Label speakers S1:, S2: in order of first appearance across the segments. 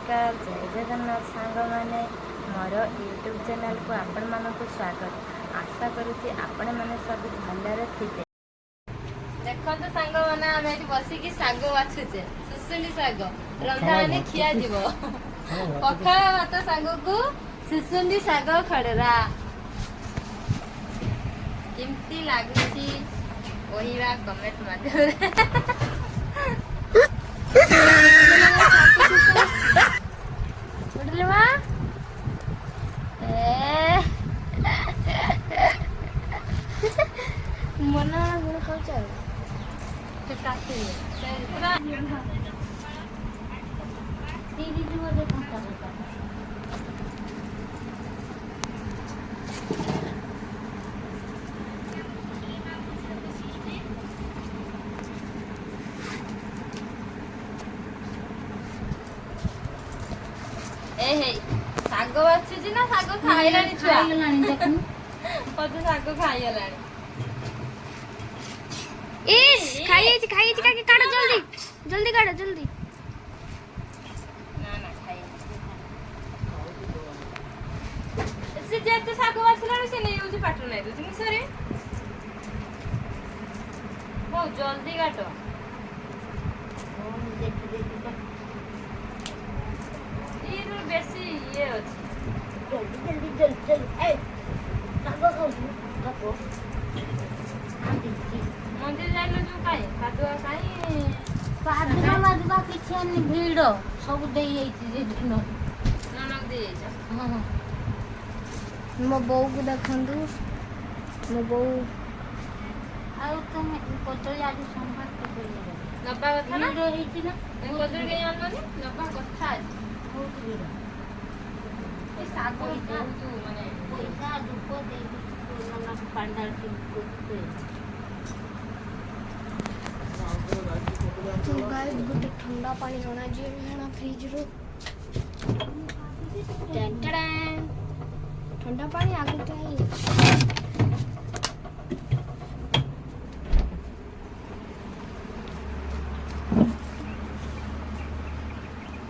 S1: नमस्कार जय जगन्नाथ सांग मैंने मोर यूट्यूब चैनल को आपण मानक स्वागत। आशा करुच्ची आपण मैंने सब भलरे थे। देखो तो सांग मैंने आम ये बसिकी शाग बाछुचे सुसुली शाग रंधा मैंने खिया जीव पखाड़ भात शाग को सुसुली शाग खड़रा केमती लगुची कहवा कमेंट माध्यम मना गुण खाऊच पूरा ए हे साग बाछुची ना साग खाइलानी छुआ पद साग खाइलानी
S2: इस खाइए काके काटो जल्दी काटो जल्दी
S1: ना ना खाइ से जेते साग बाछला से नहीं होची पाटो नहीं दोती सरे बहुत जल्दी काटो ये तो बेसी ये अछि जल्दी ए साग खाऊ काटो मंदिर जाइलो जो काई खादुआ काई
S2: पादरा मादुआ किछे नि भीड़ सब देई जाईची जे दिन
S1: ननक दे जा
S2: हां मो बौ को देखंदु मो बौ आउ तमे कोतरी आज संभार के बोले
S1: नबा कथा ना
S2: भीड़ हेची ना
S1: ए कोतरी के जाननी नबा कथा
S2: बहुत भीड़
S1: ए साग का तू माने
S2: पैसा दुख दे ननक पांडाल के तो गाइस गोटे ठंडा पानी होना जी फ्रिज रो ठंडा पानी आगे तो आई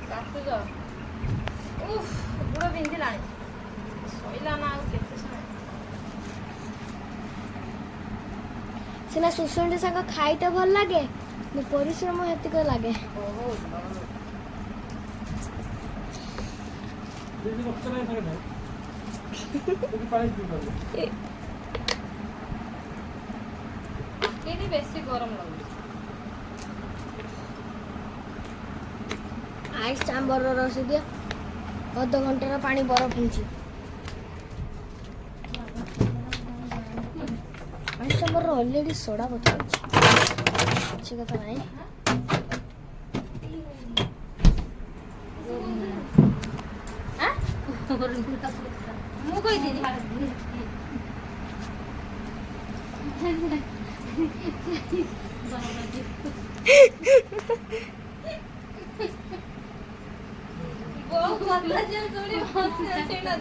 S1: काटू जा उफ बुढ़ो बिंदी लानी सोइला ना आउ केते समय
S2: सिना सुसुंडी साग खाइते भल लागे मो परिश्रम हेतिक लागे
S1: बहुत
S3: दीदी वक्त नहीं सकते क्योंकि पानी पी लो
S1: केनी बेसी गरम लागु
S2: आइस चांबर रस दिया अध घंटा पानी बरफ होची आइस चांबर ऑलरेडी सोडा बोतल अच्छी कथा नहीं
S1: मु कोई दीदी बहुत बदला जे थोड़ी हंसी हंसी ना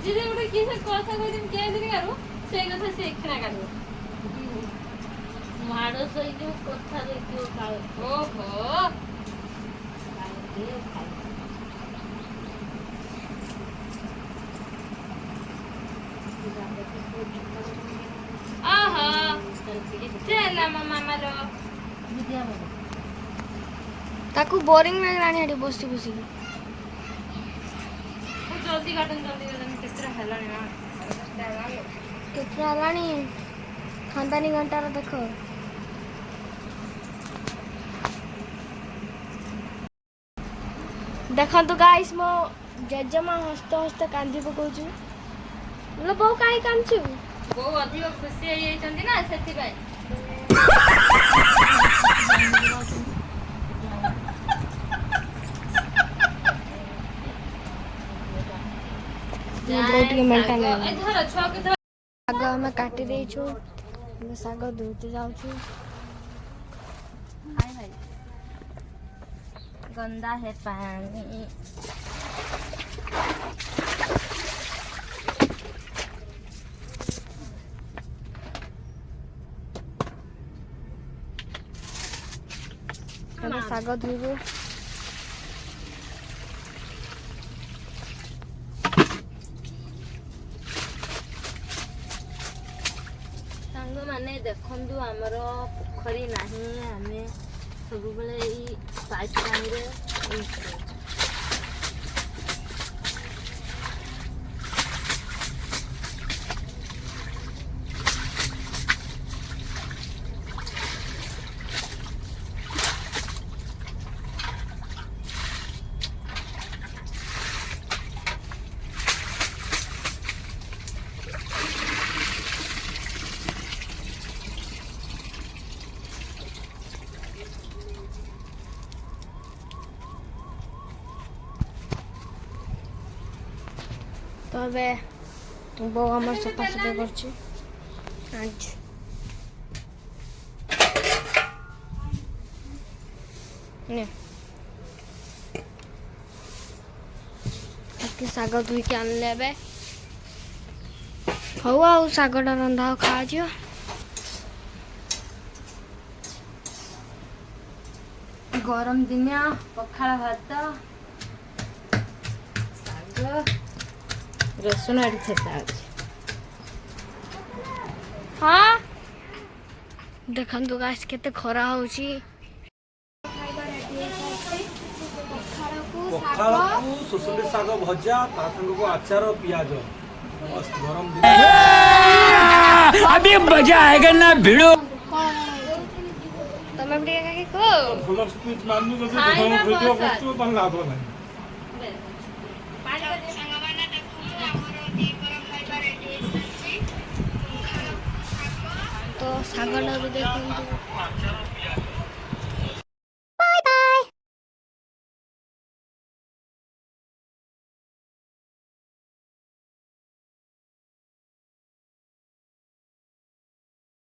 S1: दीदी उठे किसे कथा कोई दिन के दिन करू से कथा से एकना काढू
S2: माड़ो सही जो कथा देखियो काल
S1: ओहो आहा चला मामा रो
S2: ताकू बोरिंग लागलानी हडी बसी बसी
S1: जल्दी काटन केतरा हेलानी ना
S2: केतरा हलानी खानदानी घंटा रो देखो देखंतु गाइस मो जजमा हस्त हस्त कांदी पकोछु लो बो काई कांचू
S1: बहुत अधिक खुशी है चंदी ना सेति भाई
S2: बहुत के मेंटा
S1: ए
S2: नहीं
S1: धर छुआ के धर
S2: साग हमें काटी दे छु हमें साग धोते जाऊ छु
S1: हाय भाई गंदा है पानी
S2: ଏବେ ଶାଗ ଧୋଇବୁ।
S1: ସାଙ୍ଗମାନେ ଦେଖନ୍ତୁ ଆମର ପୋଖରୀ ନାହିଁ, ଆମେ ସବୁବେଳେ ଏଇ ପାଇପ୍ ପାଣିରେ ୟୁଜ୍ କରୁଛୁ।
S2: ତ ଏବେ ବୋଉ ଆମର ସଫାସଫା କରୁଛି। ଆଜି ଶାଗ ଧୋଇକି ଆଣିଲେ ଏବେ ହଉ ଆଉ ଶାଗଟା ରନ୍ଧା ଆଉ ଖାଆଯିବ।
S1: ଗରମ ଦିନିଆ ପଖାଳ ଭାତ, ଶାଗ, ରସୁଣ ଏଠି ଛେଚା ଅଛି।
S2: ହଁ ଦେଖନ୍ତୁ ଗାଇସ୍ କେତେ ଖରା ହଉଛି।
S3: ପଖାଳକୁ ସୁସୁଲି ଶାଗ ଭଜା, ତା ସାଙ୍ଗକୁ ଆଚାର ପିଆଜ, ମସ୍ତ ଗରମ ଦିନ।
S4: अभी मजा आएगा ना भिड़ो।
S2: ତମେ ବି ଟିକେ କାକି କୁହ।
S3: ଭଲ ସ୍ପିଚ୍ ମାନୁ ଯଦି
S1: ଖାଇବା
S3: ଭିଡ଼ିଓ
S1: ବସ।
S3: କରୁଛୁ ତାହେଲେ ଲାଭ ନାହିଁ।
S2: ତ ଶାଗଟା ବି ଦେଖନ୍ତୁ